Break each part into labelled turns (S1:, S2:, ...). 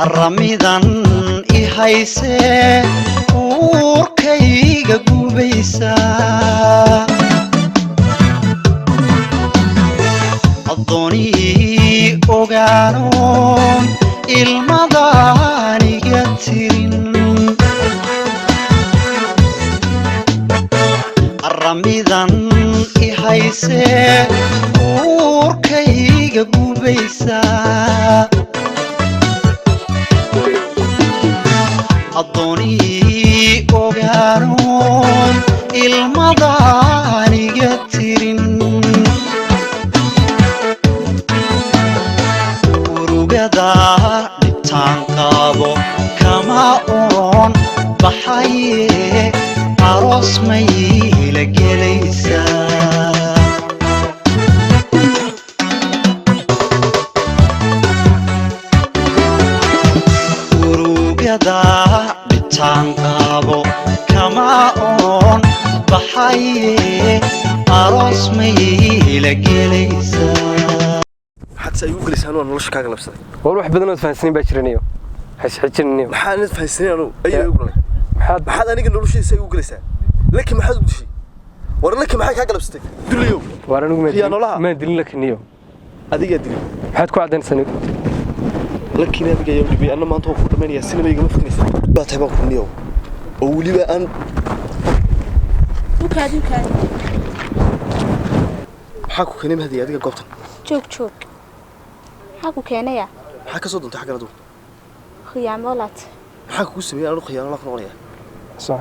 S1: aramidan I hayse uurkayga gubaysa adooni ogaano ilmadaniga tirin aramidan I hayse uurkayga gubaysa adooni ogaano ilmadaniga tirin urugada dhibtaan qabo kama oon baxaye aroos may la gelaysaa urugada dhibtaan qabo kama oon baxaye aroos may la gelaysaa
S2: حتى يقول لسانه أنا ليش كاغل بس
S3: والله بدنا نتفاهمين باشرينيو حس حجنيو
S2: ما حد نتفاهمين أنا أي يقول ما حد أنا قلنا له شيء سيقول لسان لك ما حد يقول شيء ورا لك ما حد كاغل بس دليو
S3: ورا نقول ما دلنا لك نيو
S2: أديك أدري
S3: حد كوا عدنا سنة
S2: لك هنا بقى يوم بي أنا ما أنتوا فوق مني السنة بيجي مفتني لا تبغى نيو أولي بقى أن
S4: وكادي
S2: حكوا كلمة هذه أديك قبطن
S4: شوك حكوا كينيا
S2: حكى صوت أنت حكى ردو
S4: خيام ولات
S2: حكوا سمي أنا خيار الله خنقوليه
S3: صح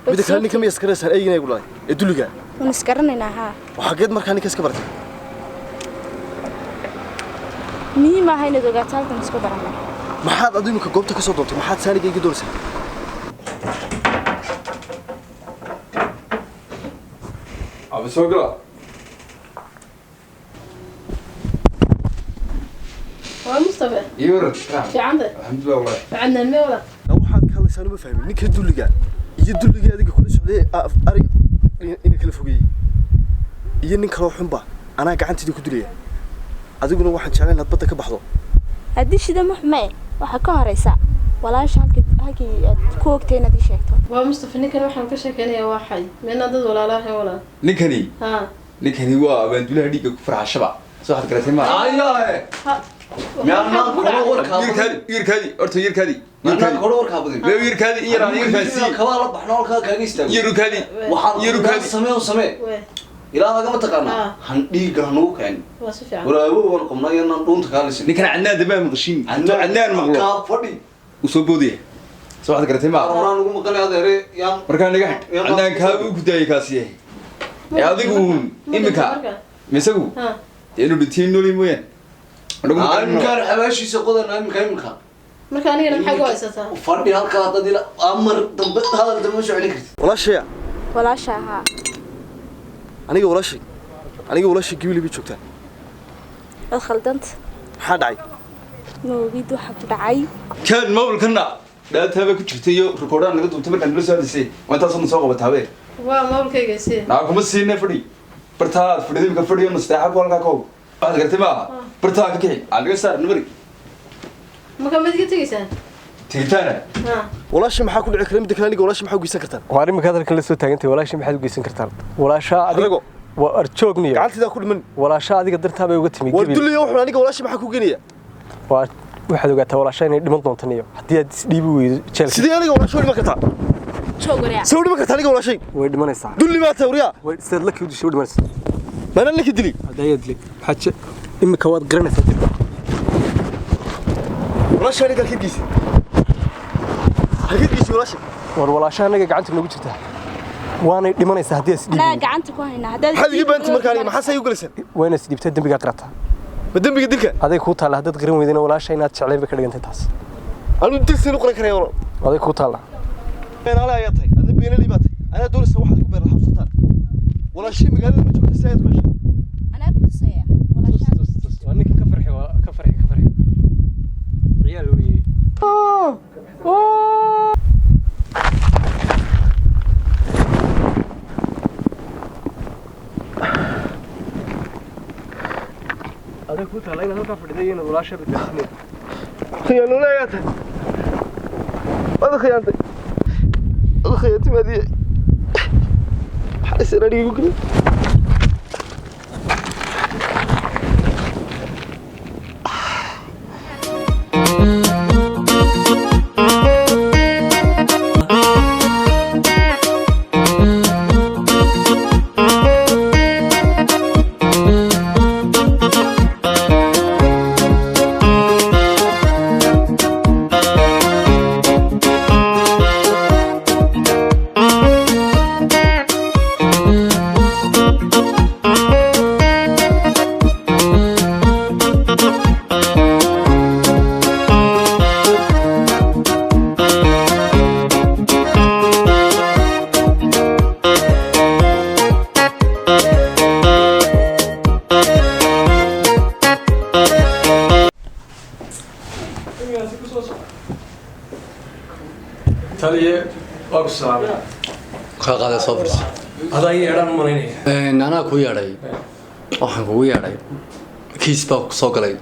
S2: بدك خلني كم يسكر سهل أي جنيه يقول لي يدلقه
S4: ونسكرنا ها
S2: وحكيت مركاني كيس كبرت
S4: مي ما هي ندوقات هالك مسكبرنا
S2: ما حد أدري مك قبتك صوت أنت ما حد ثاني جاي يدور سه
S5: أبو سوقلا
S6: مصطفى
S5: يورد
S6: في عندك
S5: الحمد لله والله
S6: عندنا المولى
S2: لو حد كان لسانه ما فاهم نك يدلقه يدلقه هذيك كل شيء أري إنك الفوقي ينك روح حنبا أنا قعدت ديك دليه أديكنا واحد شغال هتبطك بحضه
S4: هدي شيء ده محمي وحكاها رئيسا ولا شالك هاكي كوكتين هذي شيكتو
S6: ومصطفى نكن waxaan ka sheekeynaya waa xay meena dad walaalahay walaal
S5: ninkani waa abaanduulaha dhiigga ku farxashaba soo xad garatay ma ayaay
S7: ميانا كلو وركا
S5: يركادي أرتو يركادي
S7: ميانا كلو وركا بدي
S5: لا يركادي يراني يركادي
S7: كوالب بحنول كاغيستا
S5: يركادي
S7: يركادي سمي إلى هذا ما تقارنا هندي جرنو كان وراو ونقمنا ينا دون تكالس
S5: لكن عندنا دبام مغشين عندنا المغلوب
S7: كافدي
S5: وسبودي soo xad garatay ma
S7: أنا نقول مقالي هذا ري يام
S5: markaan naga عندنا kaabu ku daayay kaasiye adigu imika misagu inuu dhintiin nooli mooyaan
S7: أنا كان حباشي سقوطنا أنا كان
S6: marka aniga maxay ku haysataa
S7: fadhi halka dadila amar dambe hadal dambe soo celin kartid
S2: ولا شيء
S4: ولا شاها
S2: أنا ولا شيء قبلي بيشوكتان
S4: الخلدنت
S2: حد عي
S4: موجود وحب دعي
S5: كان مول كنا لا تابع كتير ريكوردان نقدر تمر كان لسه هذا وانت أصلا سوق بتهاوي
S6: waa mawlkayga si
S5: ناكم السين فري برتا فري ذي كفري ونستحق ولا كاكو بعد قلت ما برتا كذي على قصة نبري
S6: ma ka mid gatigiisaan
S5: تيتانا
S2: ولا شيء محاكم العكرم بدك نانيق ولا شيء محاكم يسكرتان
S3: واري مكادر كل سو تاغنتي ولا شيء maxaad u geysan kartaa wala shaa
S2: adigo
S3: وارجوغنيو
S2: gacantida ku dhiman
S3: wala shaa adiga dartaa bay uga timi
S2: war duliyo wuxuu aniga wala shay maxaa ku geenaya
S3: waa waxaad ogaataa wala shaa inay dhiman doonto niyo hadii aad isdhiibi weydo Chelsea
S2: sidee aniga wala shay dhiman kartaa
S4: joogariya
S2: soo dhiman kartaa aniga wala shay
S3: way dhimanaysaa
S2: dulli ma tawriya
S3: way sad la kii soo dhimanaysaa
S2: mana la kii dili
S3: hadayad li xaje imika waad garanaysaa dib
S2: wala shay aniga kidiisi hakidiisi wala shay
S3: war wala shaa anaga gacanta nagu jirtaa waanay dhimanaysaa hadii isdhiibi
S4: لا gacanta ku hayna hadii
S2: hal iibanti markaan maxaa say u galaysan
S3: wayna isdhiibtay dambiga qarataa
S2: ma dambiga dilka
S3: aday ku taala hadad garan weydina wala shaa inaad jecleen ba ka dhigantay taas
S2: anu dilsan u qoran karay wala
S3: aday ku taala
S2: beenaale ayaa tahay ada beenaale baatay ana doonaysa waxaad ugu beer xabsataan wala shay magaalada ma joogta sayid ku heshay
S4: ana ku sayay wala shaa
S3: waa ninka ka farxi ciyaal weeyay aday ku taala inaad halka fadhiday wala shaa badbaadinay
S2: khiyaano leeyahay wada khiyaantay wada khiyaantay maadii xasan adigu geli
S3: taliye waa ku salaamay
S7: ka qaada soo furs
S3: adaa yeedhan malaynaya
S7: anaa ku yeedhay waxaan kugu yeedhay kiis baa ku soo galay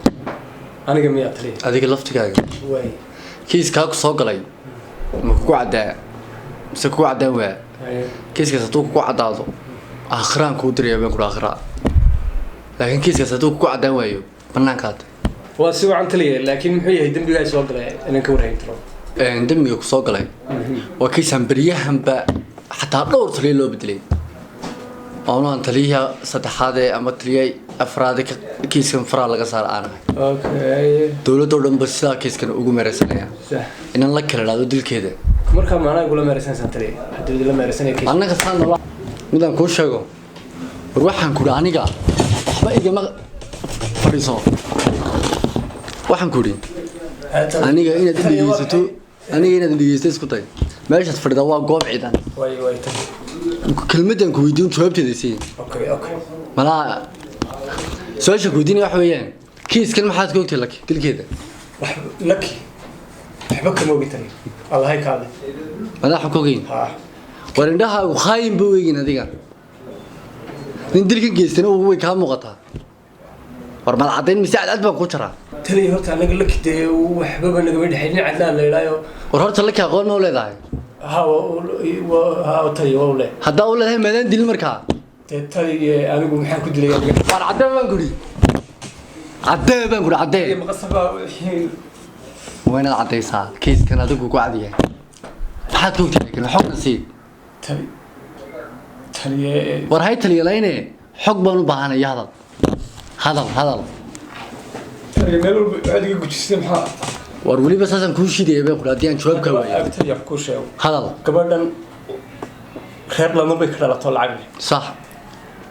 S3: aniga miyaa taliye
S7: adiga laftigaaga
S3: way
S7: kiiskaa ku soo galay ma kugu caddaa mise kugu caddaan waa kiiskaas hadduu kugu caddaado aakhiraan kuu diraya baan kudha aakhiraa laakiin kiiskaas hadduu kugu caddaan waayo bannaankaad
S3: waa si wacan taliye laakiin muxuu yahay dembigaa soo galay inaan ka warhayn karo
S7: dembiga ku soo galay waa kiisaan beryahanba xataa dhowr taliya loo bedelay oonaan taliyaha saddexaadee ama taliya afraade kiiskan faraa laga saar aanahay
S3: okay
S7: dowladoo dhanba sidaa kiiskan ugu meeraysanaya
S3: sax
S7: inaan la kala dhaado dilkeeda
S3: marka maanaa gula meeraysanaysan taliye haddii la meeraysanaya kiis
S7: annaga saan nola midaan kuu sheego war waxaan kudhi aniga waxba igama fadhiiso waxaan kudhi aniga inaad dhegeysato aniga inaad dhegeysato isku day meeshaad fadhida waa goob ciidan
S3: way way taliye
S7: kelmadaan ku weydiin jawaabteeda siin
S3: okay okay
S7: malaa su-aasha ku weydiinaya waxa weeyaan kiiskan maxaad ka ogtahay laki dilkeeda
S3: wax laki waxba kama ogi taliye allahay kaale
S7: madaxa ka ogeyn
S3: ha
S7: war indhahaagu khaayin ba weegin adiga nin dilka geystana way kaa muuqataa war mal caddayn mise cadcad baan ku jaraa
S3: taliye horta anaga laki dee waxbaba nagama dhexayn nin cadlaan la idhaayo
S7: war horta laki aqoon ma u leedahay
S3: ha taliye waa u leh
S7: haddaa u leedahay maadaan dilin markaa
S3: dee taliye anigu maxaan ku dilaya
S7: war caddee baan kudhi caddee baan kudhi caddee
S3: maqasaba
S7: waa inaad caddaysaa kiiskan adigu ku cadiyahay maxaad ka ogtahay laakiin xogna sii
S3: taliye
S7: war hay taliyalayne xog baan u baahanaya hadal hadal hadal
S3: taliye meel walba adiga gujisay maxaa
S7: war weliba saasaan kuu shidaya baan kudhi haddii aan jawaab kaa waayo
S3: taliye ku sheego
S7: hadal
S3: gabadhan reer lama bay ka dhalato lacag leh
S7: sax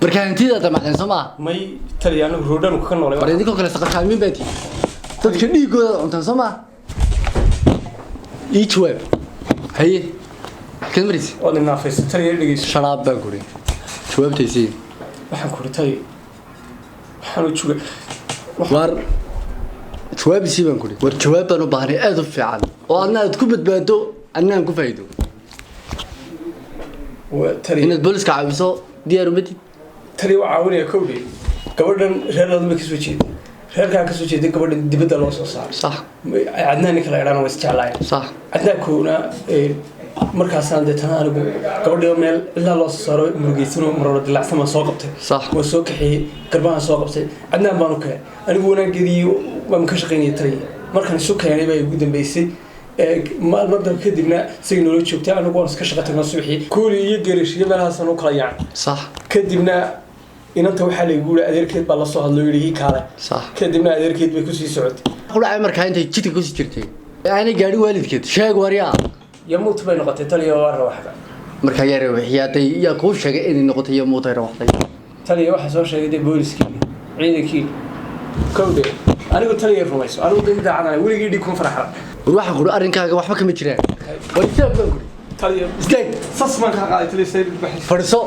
S7: marka hantidaa damacdeen soo maa
S3: may taliye anigu roodhan ka noolay
S7: war idinkoo kale saqashaamin baa tii dadka dhiigooda cuntaan soo maa ii jawaab haye kan maris
S3: oo dhinaafaysa taliye dhegeyso
S7: sharaab baan kudhi jawaabtaysii
S3: waxaan ku taliye waxaan u jooga
S7: war jawaabisii baan kudhi war jawaab baan u baahnay aad u fiican oo adna aad ku badbaado adna aan ku faa'iido
S3: taliye
S7: inaad booliska caawiso diyaar uma tid
S3: taliye waa caawinaya kowdhe gabadhan reer ladama kasoo jeeda reerkaa kasoo jeeda gabadhan dibadda loo soo saaro
S7: sax
S3: cadnaan ninka la idhaana waa isjeclaaya
S7: sax
S3: cadnaankoona markaasaan deetana anigu gabadhiba meel ilaa loo soo saaro murugeysanoo maroro dilacsan baan soo qabtay
S7: sax
S3: waa soo kaxeeyey garbahaan soo qabtay cadnaan baan u keenay anigu wanaaggeedii waan ka shaqaynaya taliye markaan isu keenay baa igu dambeysay maalmada kadibna isagii noola joogtay anigu waan iska shaqa tagnaa subaxii kuuli iyo geerashiyo meelahaasaan u kala yaacay
S7: sax
S3: kadibna inanta waxaa laygu yidhi adeerkeed baa lasoo hadloo yidhi ii kaale
S7: sax
S3: kadibna adeerkeed bay kusii socotay
S7: ku dhacay markaa intay jidka kusii jirtay aanay gaadhi waalidkeed sheeg waryaa
S3: yamuut bay noqotay taliya waa rawaxda
S7: markaa yaa rawaxiyaaday yaa kuu sheegay inay noqotay yamuutay rawaxday
S3: taliya waxaa soo sheegay dee booliskii ciidankii kowdhe anigu taliya rumayso anigu dad daacadana weligii dhig kuma faraxda
S7: war waxaan kudhi arrinkaaga waxba kama jiraan war istaag baan kudhi
S3: taliya
S7: istaag
S3: sas baan kaa qaaday taliya sayid baxay
S7: fadhiso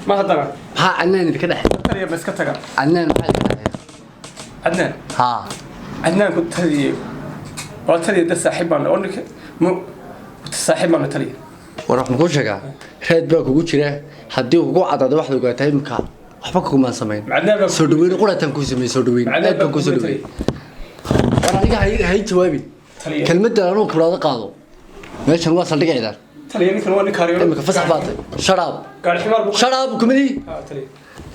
S3: ma haddana
S7: maxaa cadnaan idinka dhexeeya
S3: taliya ma iska taga
S7: cadnaan maxaa idinka dhexeeya
S3: cadnaan
S7: haa
S3: cadnaanku taliya waa taliya dad saaxiib baan oo ninka saaxiib baan taliya
S7: war waxaan kuu sheegaa reed baa kugu jira haddii kugu cadaado waxaad ogaataa imika waxba kugumaan samayn soo dhaweyn qurataan kuu sameeyey soo dhaweyn aad baan kuu soo dhaweyn war adiga hay jawaabi kelmadda anuu kulaada qaado meeshan waa saldhig ciidan
S3: taliya ninkan waa nin kaariyo
S7: imika fasax baad sharaab
S3: gaari ximaar buu
S7: sharaab kumidi
S3: taliya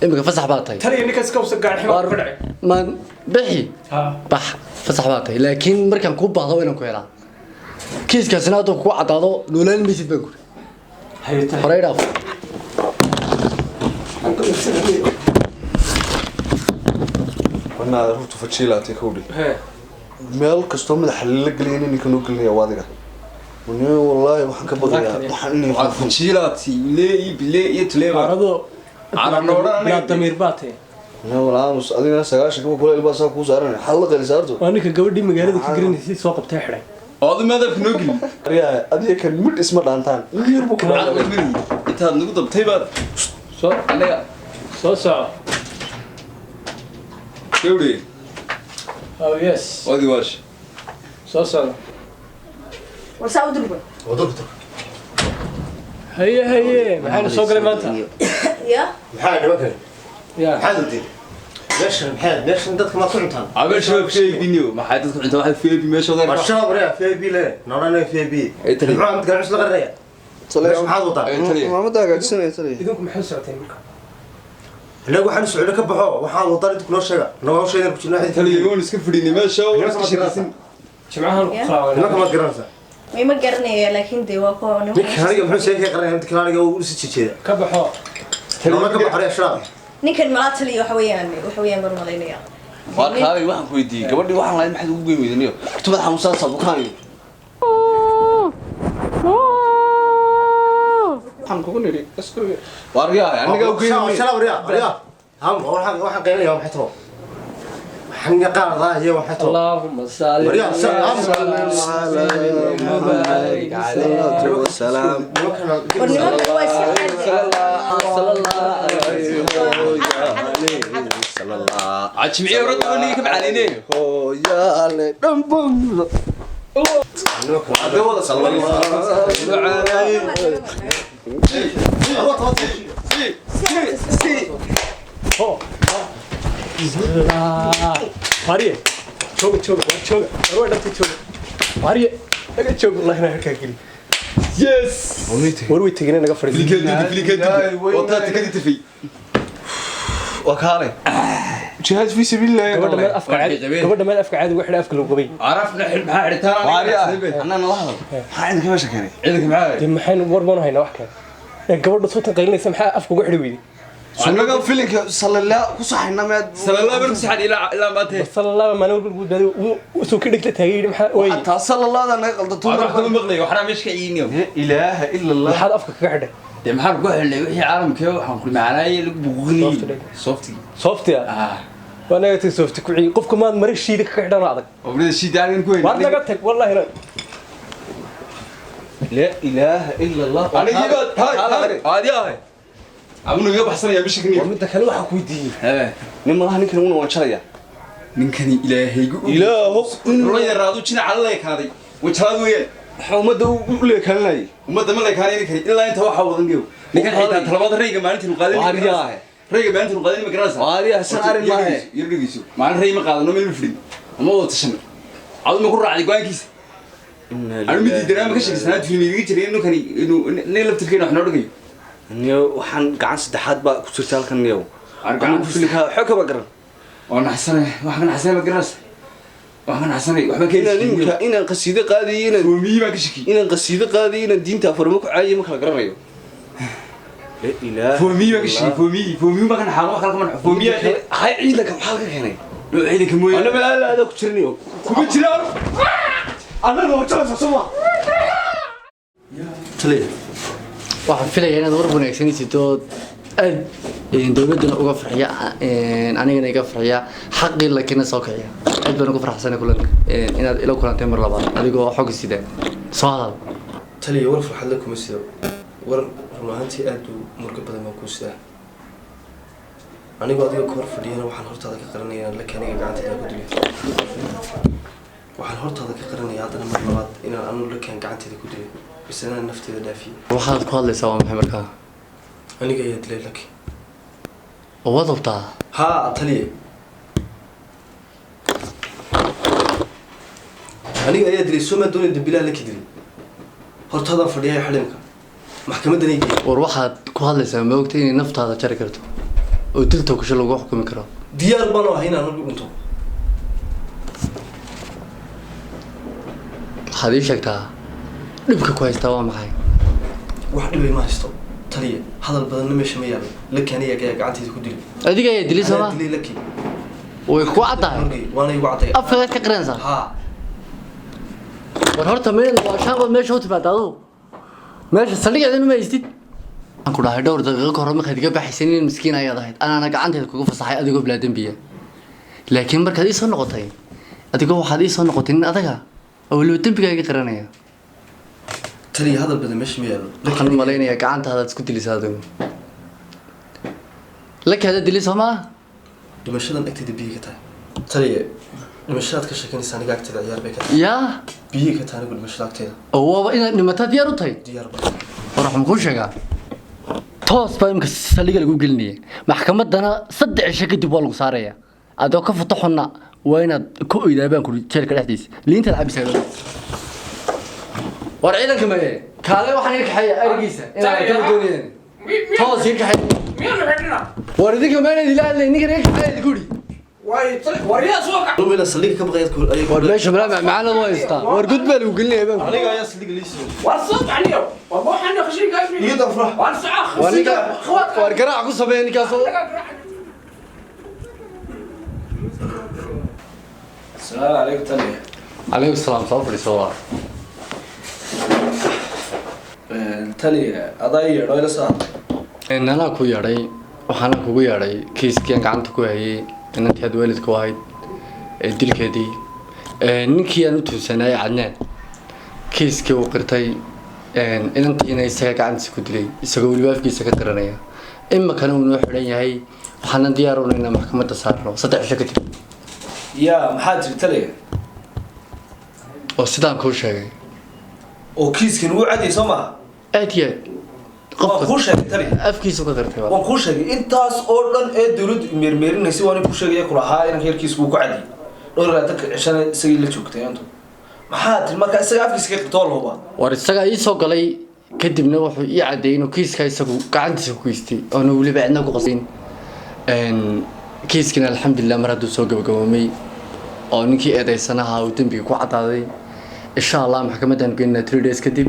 S7: imika fasax baad tahay
S3: taliya ninkan iska wasa gaari ximaar ku dhacay
S7: man bixi
S3: ha
S7: bax fasax baad tahay laakiin markaan ku baahdo inaan ku helaa kiiskaasina hadduu ku cadaado noolaan maysid baan guri
S3: hayta
S7: horey dhaaf
S2: wana ruutu fajiilaatay kowdhi
S3: he
S2: meel kastoo madaxa la geliyay ninka noo gelinaya waa adiga wani wallaahi waxaan ka baqayaa waxaan inay
S5: waxaad fajiilaati bile iyo taleeba
S3: arado
S5: caranooda
S3: لا ضمير باتي
S2: لا والله aamus adigana 9 kuwa kula ilbaa saa ku saaran xal la qali saarto
S3: waa ninka gabadhii magaalada ka garanaysa soo qabtay xidhay
S5: ood madaf noogil
S2: ariya adiga kan mid isma dhaantaan yar buu kula
S5: intaad nagu dabtay baad
S3: soo
S5: anaga
S3: soo soco
S5: gawdhe
S3: oh yes
S5: odi waash
S3: soo soco
S4: warsaa u durba
S2: wadurta
S3: haye haye maxaa soo galay maanta
S4: ya
S8: maxaa nimankan
S3: ya
S8: maxaad u diiday meeshan dadka ma ku cuntaan
S5: abel shabab sheeginiyo maxay dadku inta waxa feebi meeshooda
S8: ma shabaab reer FAB le noolana FAB
S5: Ay, tali.
S8: maxaa mid gacan isla qarinaya maxaad wadaa
S2: maamada hagaajisanaya taliya
S3: idinku maxay socotay marka
S8: inagu waxaan socdo ka baxo waxaan wadaa inta noo sheega noo sheegan ku jirnaa
S5: taliyoon iska fadhiinay meesha oo iska shaqaysan
S3: jimcahan
S4: Ya.
S8: nimanka ma garanaysa
S4: ma garanaya laakiin dee waa kuwa
S8: ninka aniga muxuu sheegay qarinaya inta kale aniga uu si jeeda
S3: ka baxo
S8: noolana ka baxo reer shabaab
S4: ninkan malaa taliya waxa weeyaan baan malaynaya
S5: waa kaalay waxaan ku weydiiyey gabadhii waxaan lahayn maxaad ugu geyn weydaniyo horta madaxa musaa sabukaaniyo
S3: waxaan kugu niri isku
S5: waaryaa aniga u geyn
S8: shabaab reer ham waxaan qeynaya waxay taro waxaan yaqaan raahiyo waxay taro
S3: اللهم صل
S8: مريم، سلام.
S3: وبارك عليه
S2: wasalaam
S4: war nimanka waa
S5: عجمعي ورد وني كم عليني
S2: hooyaale dhanban
S8: hadda wada
S3: ماريه جوج روح دمتي جوج ماريه اجا جوج والله انا هكا قلي يس وروي تجينا نقا فريق
S5: فليكات وطات كدي تفي وكالي
S2: jihaad fi sabiilillah
S3: gabadha meel afka caadi ugu xidhay afka lagu qabay
S5: عرفنا حل maxaa xiritaan
S2: waariya annana la hadal maxaa idinka meesha keenay
S5: ciidanka maxaa
S3: dee maxaynu warban haynaa wax kale gabadha soo tanqaylinaysa maxaa afka ugu xidhi weyday
S2: sunnaga filinka sallallahu ku saxayna meed
S5: sallallahu alayhi wasallam ila ma tahay
S3: sallallahu maalin walba lagu daaday soo ka dhigta taagay maxaa way
S2: hatta sallallahu naga qaldato
S5: waxaan ku maqlay waxaan meesha ka yiiniyo
S2: ilaaha illa allah
S3: maxaad afka kaga xidhay
S5: de maxaan ku xilnay wixii caalamka waxaan ku macnaayay lagu buuqinay softi
S3: sooftiya waa negative soofti ku ciy qofka maad marishiida ka xidhan adag
S5: obrida shidaan ku
S3: war naga tag wallahi la
S2: la ilaaha illa allah
S5: aniga haadi ah abnu iga baxsanaya bishikni
S2: midda kale waxa ku weydiiyay
S5: ha
S2: nin malaha ninkan uu waan jaraya
S5: ninkani ilaahaygu
S2: ilaahu
S5: inuu la yaraado jina cala la kaaday wajalaad weeyaan
S2: waxa umada u leekanay
S5: umada ma la kaanay ninkani ilaa inta waxa wadan geeyo ninkan xitaa talabada rayga maalintii qaadan
S2: waariya
S5: rayga maalintii qaadan ma garanaysa
S2: waariya san arin maahe
S5: yirdigiisu maalin ray ma qaadano meel fidin ama wada tashan cadu ma ku raacay go'aankiisa anu mid diraama ka sheegsana tuuniga jiray inuu kani inuu nin laftirkeena wax noo dhigayo
S2: niyo waxaan gacan saddexaad baa ku jirta halkan niyo
S5: argaan
S2: filinka xog ka garan
S5: oo naxsanay waxaan naxsanay ma garanaysa waxaan naxsanay waxba ka
S2: ninka inaan qasiido qaadiyo inaan
S5: foomiyi baan ka shaki
S2: inaan qasiido qaadiyo inaan diinta farmo ku caayiyo ma kala garanayo la ilaaha
S5: foomiyi baan ka shaki foomiyi baan ka naxalo wax kala kama naxo foomiyi
S2: hay ciidanka maxaa laga keenay
S5: loo ciidanka mooyay
S2: ana malaada ku jirniyo
S5: kuma jiraan
S2: anana wajala soo taliya
S7: waxaan filayaa inaad war wanaagsanaysid oo aad dowladana uga farxiya anigana iga farxiya xaqii laakiin soo kiciya aad baan uga farxsanay kulanka inaad ila kulantay mar labaad adigoo xog sida soo hadal
S2: taliya war farxad la kuma sido war runaantii aad u murqa badan baan ku sidaa anigoo adiga kor fadhiyana waxaan hortaada ka qaranayaa la kaniga gacanteeda ku duliyo waxaan hortaada ka qaranayaa haddana mar labaad inaan anu la kaan gacanteeda ku duliyo bise inaan nafteeda dhaafiyo
S7: waxaad ku hadlaysaa waa maxay markaa
S2: aniga ayaa dilay laki
S7: oo waad hubtaa
S2: haa taliya aniga ayaa dilay soo ma doonin dambiilaha la kidilay hortaadan fadhiyayo xalimka maxkamadan ay geeyay
S7: war waxaad ku hadlaysaa ma ogtay inay naftaada jari karto oo dil toogasho lagu xukumi karo
S2: diyaar baan u ahay inaan ugu dhinto
S7: waxaad ii sheegtaa dhibka ku haystaa waa maxay
S2: wax dhibay ma haysto taliya hadal badanna meesha ma yaalo laki aniga ayaa gacantayda ku dilay
S7: adiga ayaa dilay sooma
S2: dilay laki
S7: way ku caddahay
S2: waana igu cadday
S7: afkaad ka qaranaysaa
S2: haa
S7: war horta meel waa shaaqood meesha u timaada aduu meesha saldhigeedana ma haystid aan ku dhahay dhowr daqiiqo ka hor markaad iga baxaysan in miskiin ayaad ahayd anaana gacanteeda kugu fasaxay adigoo bilaa dembiya laakiin markaad ii soo noqotay adigoo waxaad ii soo noqotay nin adaga oo weliba dembigaa iga qaranaya
S2: taliya hadal badan meesha ma yaalo
S7: waxaan u malaynayaa gacantaadaad isku dilaysaa adigu lakaada dilay soo maa
S2: dhimashadan agteeda biyi ka tahay taliya dhimashadaad ka sheekanaysaa aniga agteeda ciyaar bay ka tahay
S7: yaa
S2: biyi ka tahay anigu dhimashada agteeda
S7: oo waaba inaad dhimataa diyaar u tahay
S2: diyaar ba
S7: war waxaan kuu sheegaa toos baa imika saldhiga lagu gelinaya maxkamaddana 3 cisho kadib waa lagu saaraya adoo ka futo xunna waa inaad ku oydaa baan kuri jeelka dhexdiisa liintaad cabisaa war ciidanka maye kaale waxaan iga kaxeeya arigiisa inaan kala doonayeen toos iga kaxeeya war idinka maana idila hadlay ninkan iga kaxeeya guri
S2: lumina saldhiga ka baqayaad ku ayay
S7: war meesha malaa macana waa haystaa war gud baa lagu gelinaya baan
S2: aniga ayaa saldhiga liisoo
S3: iyo
S2: dafra
S7: war ninka war garaac ku sameeya ninkaas oo
S3: السلام عليكم تاني
S7: عليكم السلام صافي فريسوا
S3: تاني أضايع رأي لسه
S7: أنا ku yaray waxaan kugu yaray kiiskii gacanta ku hayay inantii had waalidku ahayd ee dilkeedii ninkii aan u tuusanay cadnaan kiiskii uu qirtay inantii inay isaga gacantiisa ku dilay isagoo weliba afkiisa ka tiranaya ima kana uu noo xidhan yahay waxaan diyaar u nahay maxkamadda saarno 3 cisho kadib
S3: يا محاجر تلي
S7: oo sidaan kuu sheegay
S3: oo kiiskan uu caadi soma
S7: aad iyo
S3: qofka ku sheegay tali
S7: afkiisa ka dartay
S3: waan ku sheegay intaas oo dhan ee dawladdu meermeerinaysa waan ku sheegay ku lahaa in heerkiisu uu ku caadi dhowr tan cishana isagii la joogtay antu maxaa marka isaga afkiisa ka qirtoo looba
S7: war isaga ii soo galay kadibna wuxuu ii cadeeyay inuu kiiska isagu gacantiisa ku geystay oo uu weliba cidna ku qasin kiiskina alxamdulillah mar hadduu soo gabagaboomay oo ninkii eedaysanaha uu dembiga ku cadaaday insha allah maxkamadan geynaa 3 days kadib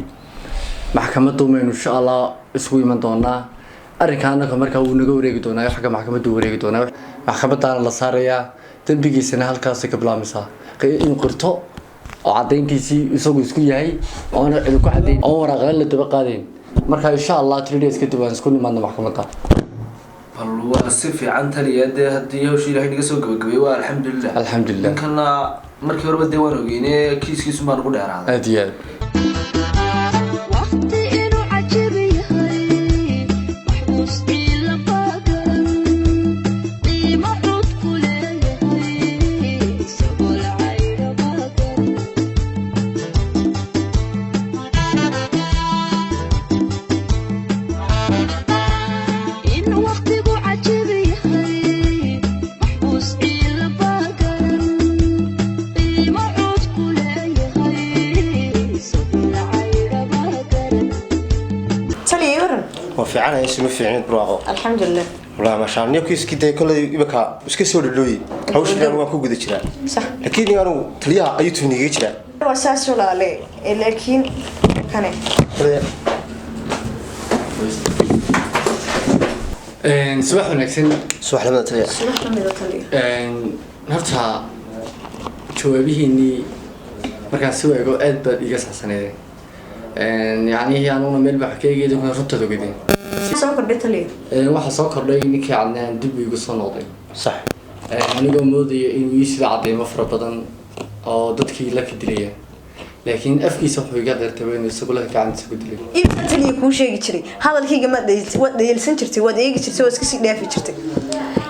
S7: maxkamaddu maynu insha allah isugu iman doonaa arrinkaana markaa uu naga wareegi doonaa xagga maxkamaddu wareegi doonaa maxkamadaana la saarayaa dembigiisana halkaas ka bilaabmaysaa in qirto oo cadayntiisii isagu isku yahay oo aan cid ku cadeyn oo waraaqan la daba qaadeen marka insha allah 3 days kadib aan isku nimaadno maxkamadda
S3: والله سيفي عن تلي يده هديه وشي راح نقصو قبقبي والحمد لله
S7: الحمد لله
S3: كنا مركي وربا ديوان وقيني كيس ما نقول دير هذا
S7: اديال
S8: وفعنا يسمى فعين براغو
S9: الحمد لله
S8: والله ما شاء الله نيوكيس كده كله يبقى اسكي سو دلوي هوش كان waan ku guda jiraa
S9: صح
S8: laakiin anigu taliyaha ayuu tuniga jiraa
S9: واساس ولا لا لكن كان
S7: subax wanaagsan
S8: subax lamada taliya
S9: صباح لمده تلي
S7: horta jawaabihiinii markaan si weego aad baad iga saxsaneedeen يعني أنا ميل بحكي جدا كنا ربطة جدا.
S9: سو كردي تلي.
S7: واحد سو كردي إنك عندنا دبي يقصون ناضي.
S8: صح.
S7: أنا قام مودي إنه يصير عادي مفرط بدن أو ضدك لك الدنيا. لكن أفكي صح يقدر تبين يسقول لك عن سقول لي.
S9: إيه تلي يكون شيء كتير. هذا الكي جماعة ده يلسنترتي وده يجي كتير واسكسي ده في كتير.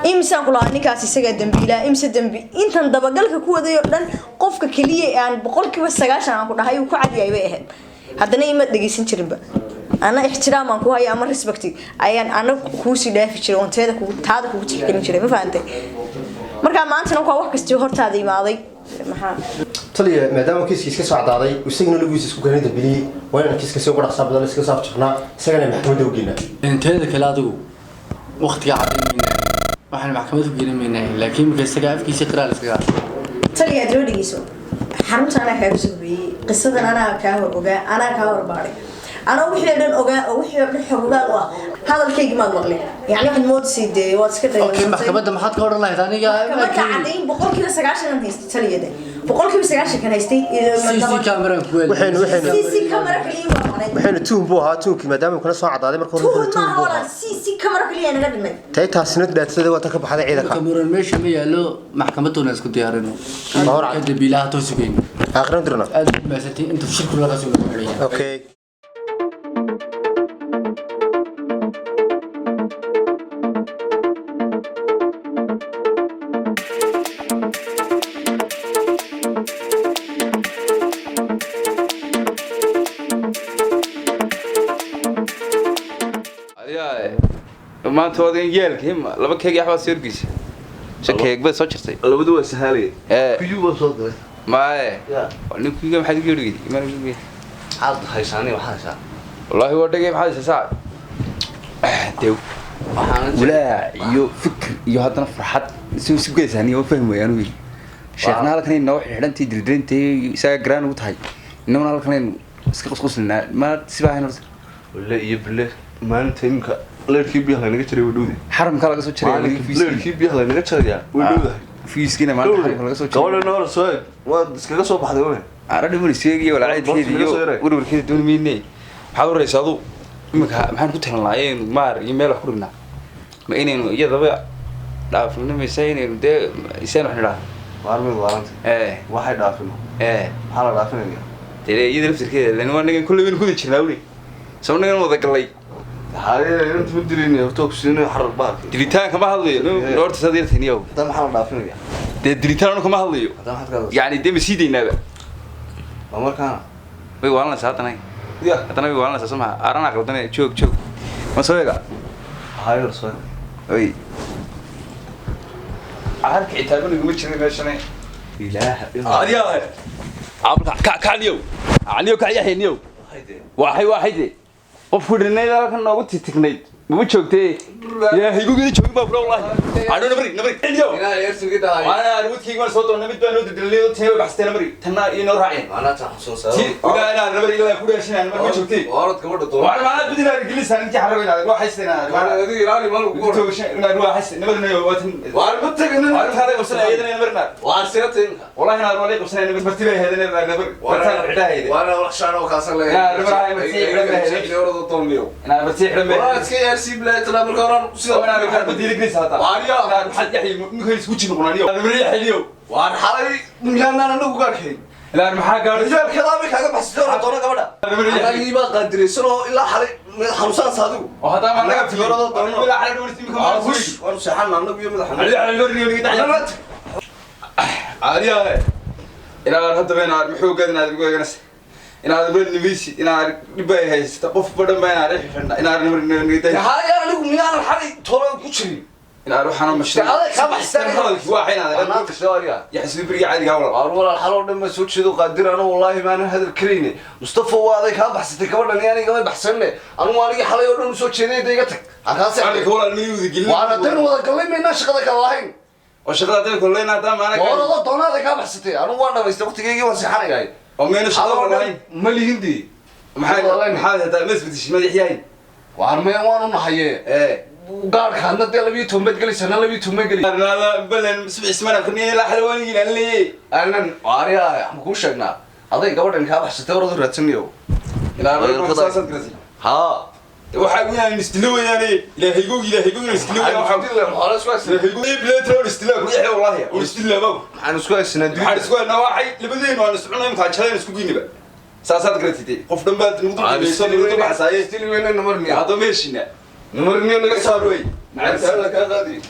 S9: إمسان كل عني كاسي سجى دمبيلا إمس دمبي أنت ندبقلك كوا ده يقدر قفك كلية يعني بقولك بس سجاش أنا كنا هاي وكعد يبيهن. haddana ima dhageysan jirin ba ana ixtiraam aan ku hayo ama respect ayaan ana ku sii dhaafi jiray oo taada ku tixgelin jiray ma fahamtay marka maanta wax kasta hortaada imaaday maxaa
S8: taliya maadaama kiiskiis ka soo cadaaday isagana laguis isku keenay dambiliyey waa inaan kiiska soo qodhaqsaa badan iska saaf jirnaa isagana maxkamadda u geynaa
S7: inteeda kale adigu waqtiga cadaymayna waxaan maxkamadda u geynaynaa laakiin marka isaga afkiisa qiraal iskaga
S9: taliya aad loo dhegeyso xarunta anaa kaaga soo horeeyey qisadan anaa kaa hor ogaa anaa kaa hor baaray أنا وحيد أنا أوجا وحيد الحجوجات هذا الكيك ما مغلي يعني واحد مود سيد واتس كده
S7: أوكي محكمة ما حد قرر الله ثاني جا
S9: محكمة عادين بقول كده سجاش أنا هيست تلي ده بقول كده سجاش كان هيستي
S7: سي كاميرا كويل
S9: سي كاميرا كليه
S8: وحين توم بوها توم مادام يكون صاعد هذا مركون
S9: توم ما هو سي كاميرا كليه أنا قد منك
S8: تايتها سنة ده تسوي وتكب هذا عيدك
S7: كاميرا ماشي مية لو محكمته ناس كنت يعرفونه ما هو عاد بيلاها توسكين
S8: آخر ندرنا
S7: ما ستي أنت في شركة ولا سوي
S8: أوكي
S5: ما تودين يالك هم لما كيك يحوى سيركيس شكيك بس وشرتي
S2: لو بدو سهالي كيو بصوت
S5: ما نكيك ما حد يقول ما نقول
S2: حاط حيشاني وحاشا
S5: والله هو دقيق حاجة ساعة ديو ولا يو فكر يو هذا فرحت سو كويس يعني هو فهم يعني ويل شيخنا لكن إنه إحنا تدرين تي ساعة جران وتهاي إنه لكن اسكت لنا ما تسيبها هنا
S2: ولا يبله ما أنت يمكن leerkii biyaha laga jiray wadowda
S5: xaramka laga soo jiray
S2: leerkii biyaha laga jiray wadowda
S5: fiiskina ma xaramka laga soo jiray
S2: gabadha nool soo waa iskaga soo baxday wada
S5: arada mari sheegay wala caydkeedii iyo warwarkeedii doon miinay waxa uu reysado imika maxaan ku talan laayeen maar email wax ku dhignaa ma inaynu iyadaba dhaafno meesayeen de isaan wax dhaa
S2: waarmid waaranta waxay dhaafino waxa la dhaafinaya
S5: tire iyada laftirkeeda lana waa nagan kullu ku jirnaa wali soo nagan wada galay
S2: هذه أنت مدريني أفتوك سنة حرب باك
S5: دليتان كم هذا نورت صدير ثانية
S2: ده محل ضعفنا
S5: ده دليتان كم هذا يعني ده مسيدي نبأ
S2: عمر كان
S5: بيوالنا ساعتنا يا أتنا بيوالنا سامع أرانا قلتنا شوك ما سويك
S2: هاي رسول
S5: أي عارف كتابنا يقول شنو ماشي
S2: إله
S5: يا عمرك كعليو عليو كعيحينيو واحد qof fudinayda halkan noogu titignayd ma joogtay ilaahay igu geli joogin baa bro wallahi aanu nabri iyo ina yeersigida ana arwudkii ma soo doonay mid baan u dilay tayo baxstay nabri tanna ino raacin ana ta xusuusaa ina ana nabri ilaa ku dhaashinaan ma joogtay waarad gabadha doon waa maana budina gelisan intii xaragayna waa haysana waa adiga ilaali ma lagu joogsan ina waa haysana nabrina waatan waa ma tagana waa taada qabsana ayadana nabrina waa sirteen wallahi ina wali qabsana nabri martibay heedana nabri waatan xidhaayay waana wax shaano ka san leeyahay ina nabri martibay طوميو انا بتيح لما واسك يا سي بلا تلا بالقران سيده انا بحب بدي لك هذا واريا انا بحد يحيى ممكن يسكوتي نقولانيو انا مريح اليوم وان حالي ملان انا نو قاركين لا ما حاجه رجال كلامي كاغا بحثوا دونا غبدا انا يبا قدريسنو الا حالي خمسان صادق وهذا ما لقى في يورو دونا ولا حالي دورتي ما كوش وان سحنا انو يوم مدح علي لورني ولي دحنا عاريا الى هذا بين محوقنا بيقولنا إن هذا بلد نبيسي إن هذا نبي هاي استقف بدل ما يعرف إن هذا نبي هاي أنا لكم يا الحري ترى كشري إن أروح أنا مش هذا كم حسنا هذا واحد هذا أنا كشواريا يحسب بري عادي قبل والله الحلول لما سوت شذو قادر أنا والله ما أنا هذا الكريني مصطفى وهذا كم بحثت قبل أنا يعني قبل بحثني أنا ما لقي حلا يقولون سوت شذي دقيقتك أنا عليك والله الميوزك وأنا تنو هذا قليل من الناس شغلك اللهين وشغلتين كلنا تام أنا والله طون هذا كم بحثتي أنا وانا بس تقول تيجي وسحنا جاي ومين الشغل والله مالي هندي محل هذا مسبتش مالي حياين وعرمي وانا نحيه وقال خلنا تلبي تومبت قلي سنة لبي تومبت قلي لا بلن اسمنا كني لا حلواني قال لي أنا واريا مكوشنا هذا قبل إنك أبحث تورط رتنيو إلى ها وحاجة نستلوه يعني لا هيجوج نستلوه خلاص كويس هيجوج بلا ترى نستلوه كل حاجة والله ونستلوه بابو أنا كويس ندوي أنا كويس نواحي لبدين وأنا سبحان الله متعشرين نسكوجيني بقى ساسات قريتي قف دمبات نوضع بيسون نوضع حسايس نستلوه نمرني هذا ماشينا نمرني أنا كساروي عارف هذا كذا دي